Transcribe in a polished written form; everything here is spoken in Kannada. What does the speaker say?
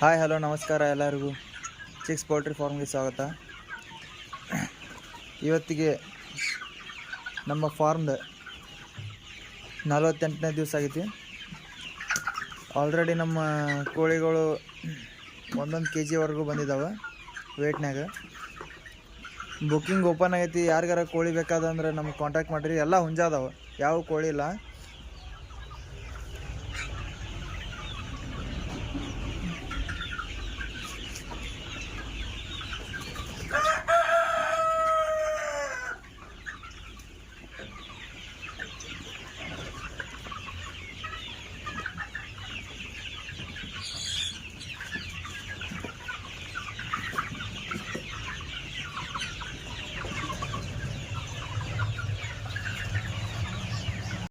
ಹಾಯ್ ಹಲೋ ನಮಸ್ಕಾರ ಎಲ್ಲರಿಗೂ ಚಿಕ್ಸ್ ಪೋಲ್ಟ್ರಿ ಫಾರ್ಮ್ಗೆ ಸ್ವಾಗತ. ಇವತ್ತಿಗೆ ನಮ್ಮ ಫಾರ್ಮ್ದು 48ನೇ ದಿವಸ ಆಗೈತಿ. ಆಲ್ರೆಡಿ ನಮ್ಮ ಕೋಳಿಗಳು 1 kgವರೆಗೂ ಬಂದಿದ್ದಾವೆ ವೇಟ್ನಾಗ. ಬುಕ್ಕಿಂಗ್ ಓಪನ್ ಆಗೈತಿ. ಯಾರಿಗಾರ ಕೋಳಿ ಬೇಕಾದಂದ್ರೆ ನಮ್ಗೆ ಕಾಂಟ್ಯಾಕ್ಟ್ ಮಾಡಿರಿ. ಎಲ್ಲ ಹುಂಜಾದವ, ಯಾವ ಕೋಳಿ ಇಲ್ಲ.